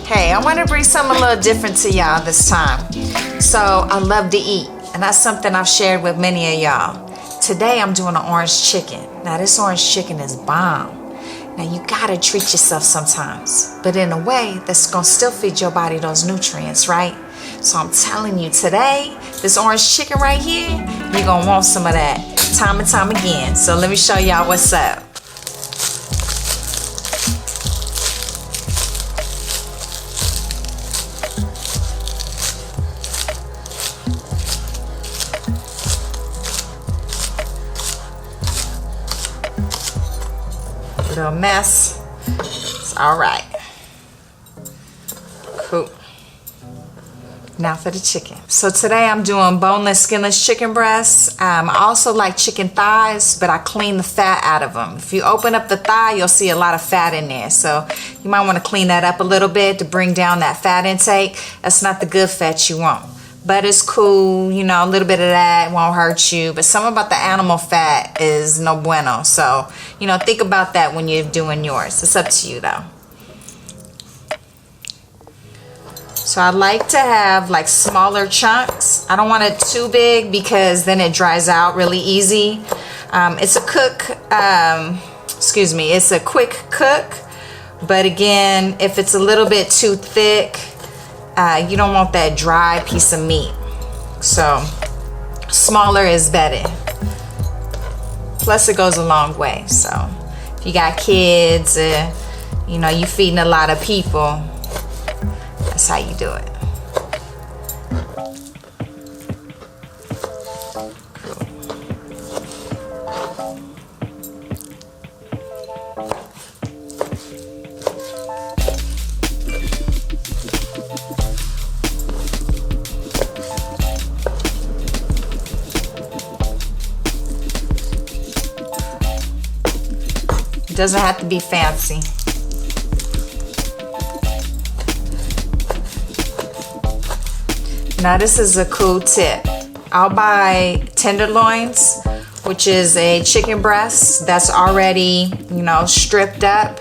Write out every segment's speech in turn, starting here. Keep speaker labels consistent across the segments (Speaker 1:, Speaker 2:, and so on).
Speaker 1: Hey, I want to bring something a little different to y'all this time. So I love to eat, and that's something I've shared with many of y'all. Today I'm doing an orange chicken. Now this orange chicken is bomb. Now you gotta treat yourself sometimes, but in a way that's gonna still feed your body those nutrients, right? So I'm telling you today, this orange chicken right here, you're gonna want some of that time and time again. So let me show y'all what's up. Little mess. It's all right. Cool. Now for the chicken. So today I'm doing boneless, skinless chicken breasts. I also like chicken thighs, but I clean the fat out of them. If you open up the thigh, you'll see a lot of fat in there. So you might want to clean that up a little bit to bring down that fat intake. That's not the good fat you want. But it's cool, you know, a little bit of that won't hurt you. But something about the animal fat is no bueno. So, you know, think about that when you're doing yours. It's up to you though. So I like to have like smaller chunks. I don't want it too big because then it dries out really easy. It's a it's a quick cook. But again, if it's a little bit too thick, you don't want that dry piece of meat. So smaller is better. Plus it goes a long way. So if you got kids, you know, you feeding a lot of people, that's how you do it. Doesn't have to be fancy. Now this is a cool tip. I'll buy tenderloins, which is a chicken breast that's already, you know, stripped up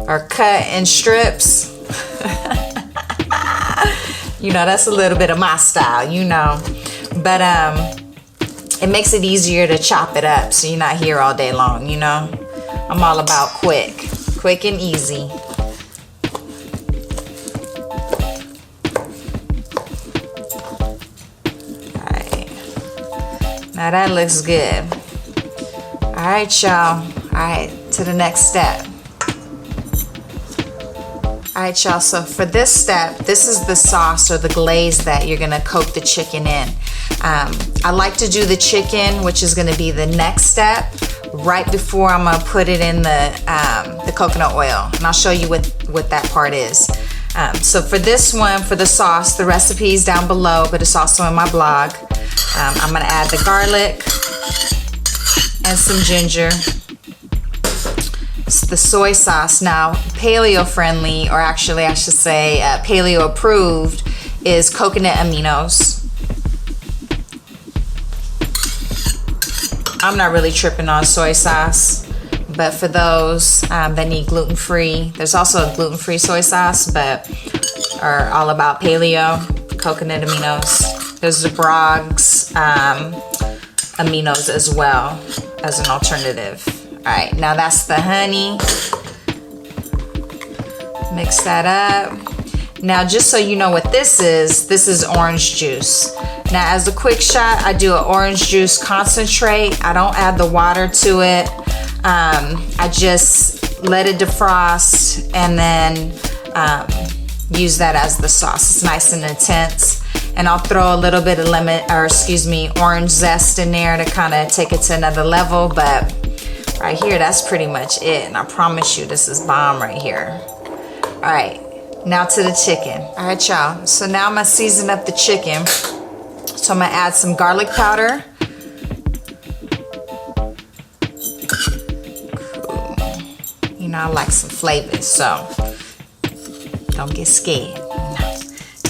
Speaker 1: or cut in strips. You know, that's a little bit of my style, you know. But it makes it easier to chop it up so you're not here all day long, you know. I'm all about quick and easy. Alright, now that looks good. Alright, y'all. Alright, to the next step. Alright, y'all, so for this step, this is the sauce or the glaze that you're gonna coat the chicken in. I like to do the chicken, which is gonna be the next step, right before I'm gonna put it in the coconut oil, and I'll show you what that part is. So for this one, for the sauce, the recipe is down below, but it's also in my blog. I'm gonna add the garlic and some ginger. It's the soy sauce. Now, paleo friendly, or actually I should say paleo approved, is coconut aminos. I'm not really tripping on soy sauce, but for those that need gluten-free, there's also a gluten-free soy sauce, but are all about paleo, coconut aminos. There's the Bragg's aminos as well as an alternative. All right, now that's the honey. Mix that up. Now, just so you know what this is orange juice. Now, as a quick shot, I do an orange juice concentrate. I don't add the water to it. I just let it defrost and then use that as the sauce. It's nice and intense. And I'll throw a little bit of orange zest in there to kind of take it to another level. But right here, that's pretty much it. And I promise you, this is bomb right here. All right, now to the chicken. All right, y'all. So now I'm gonna season up the chicken. So I'm gonna add some garlic powder. Cool. You know, I like some flavors, so don't get scared.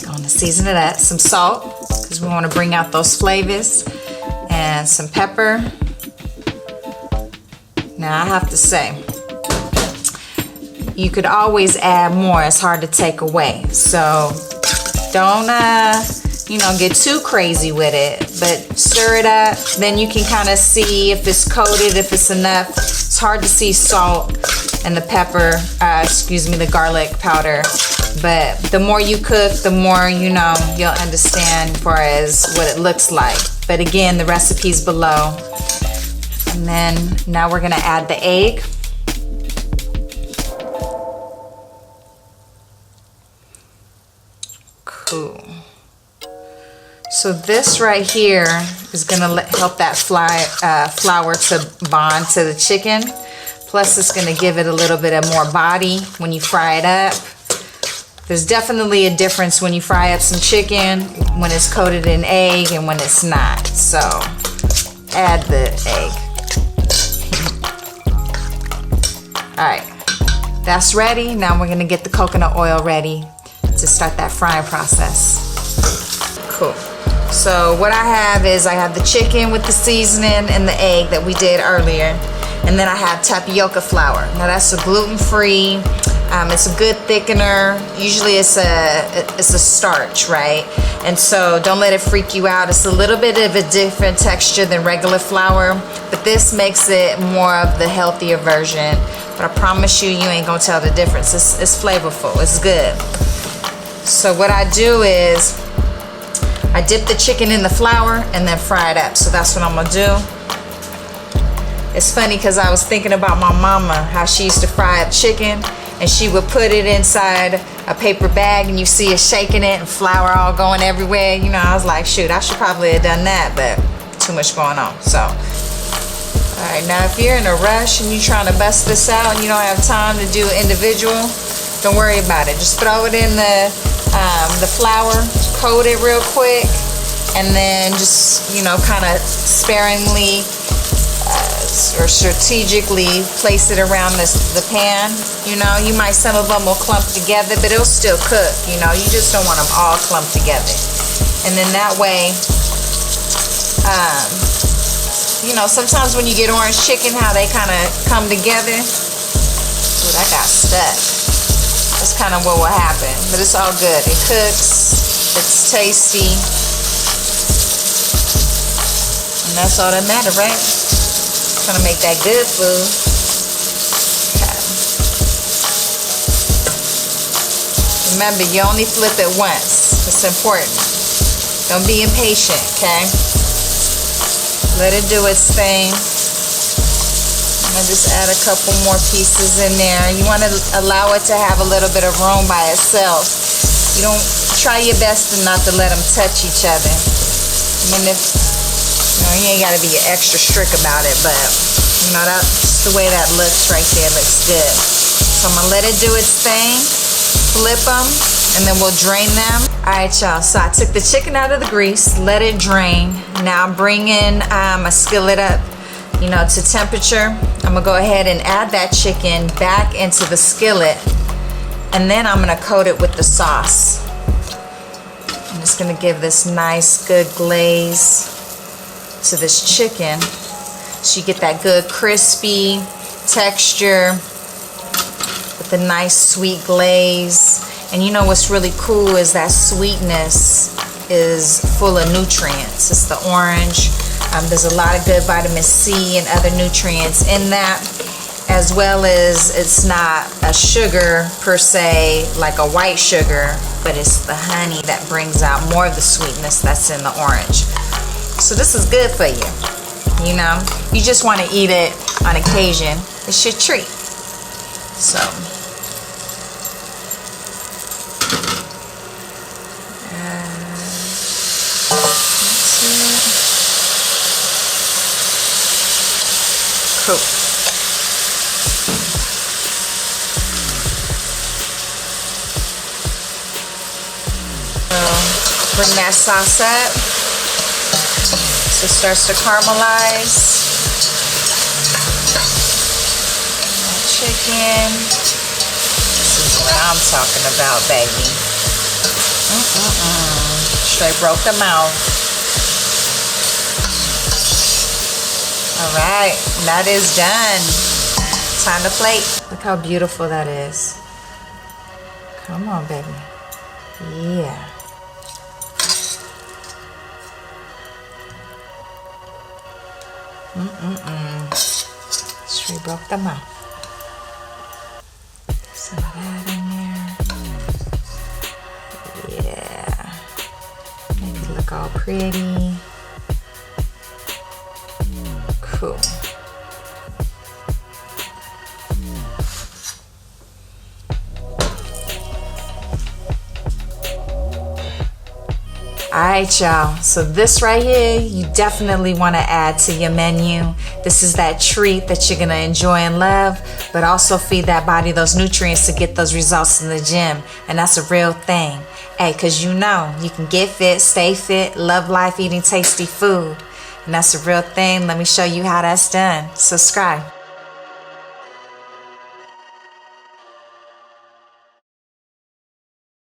Speaker 1: Gonna season it up. Some salt, because we want to bring out those flavors, and some pepper. Now I have to say, you could always add more. It's hard to take away. So don't, you know, get too crazy with it, but stir it up. Then you can kind of see if it's coated, if it's enough. It's hard to see salt and the pepper, the garlic powder. But the more you cook, the more, you know, you'll understand as far as what it looks like. But again, the recipe's below. And then now we're gonna add the egg. Cool. So this right here is gonna help that flour to bond to the chicken. Plus it's gonna give it a little bit of more body when you fry it up. There's definitely a difference when you fry up some chicken, when it's coated in egg and when it's not. So add the egg. All right, that's ready. Now we're gonna get the coconut oil ready to start that frying process. Cool. So what I have is I have the chicken with the seasoning and the egg that we did earlier. And then I have tapioca flour. Now that's a gluten-free, it's a good thickener. Usually it's a starch, right? And so don't let it freak you out. It's a little bit of a different texture than regular flour, but this makes it more of the healthier version. But I promise you, you ain't gonna tell the difference. It's flavorful, it's good. So what I do is, I dip the chicken in the flour and then fry it up. So that's what I'm gonna do. It's funny because I was thinking about my mama, how she used to fry up chicken and she would put it inside a paper bag and you see it shaking it and flour all going everywhere. You know, I was like, shoot, I should probably have done that, but too much going on. So, all right, now if you're in a rush and you're trying to bust this out and you don't have time to do individual, don't worry about it. Just throw it in the flour, coat it real quick, and then just, you know, kind of sparingly or strategically place it around the pan. You know, some of them will clump together, but it'll still cook. You know, you just don't want them all clumped together. And then that way, you know, sometimes when you get orange chicken, how they kind of come together. Ooh, that got stuck. That's kind of what will happen, but it's all good. It cooks, it's tasty, and that's all that matters, right? Trying to make that good food. Okay. Remember, you only flip it once. It's important. Don't be impatient, okay? Let it do its thing. I'm gonna just add a couple more pieces in there. You want to allow it to have a little bit of room by itself. You don't try your best to not to let them touch each other. I mean, if you know, you ain't got to be extra strict about it, but you know, that's the way that looks right there. Looks good. So I'm gonna let it do its thing. Flip them, and then we'll drain them. All right, y'all. So I took the chicken out of the grease, let it drain. Now bring in a skillet up, you know, to temperature. I'm gonna go ahead and add that chicken back into the skillet, and then I'm gonna coat it with the sauce. I'm just gonna give this nice, good glaze to this chicken, so you get that good crispy texture with the nice sweet glaze. And you know what's really cool is that sweetness is full of nutrients. It's the orange. There's a lot of good vitamin C and other nutrients in that, as well as it's not a sugar per se, like a white sugar, but it's the honey that brings out more of the sweetness that's in the orange. So this is good for you, you know. You just want to eat it on occasion. It's your treat. So cool. So bring that sauce up. So it starts to caramelize. Chicken. This is what I'm talking about, baby. Straight broke the mouth. All right, that is done. Time to plate. Look how beautiful that is. Come on, baby. Yeah. Straight broke the mouth. Some of that in there. Yeah. Make it look all pretty. Cool. Alright, y'all, so this right here you definitely want to add to your menu. This is that treat that you're going to enjoy and love, but also feed that body those nutrients to get those results in the gym. And that's a real thing. Hey, because you know you can get fit, stay fit, love life eating tasty food. And that's a real thing. Let me show you how that's done. Subscribe.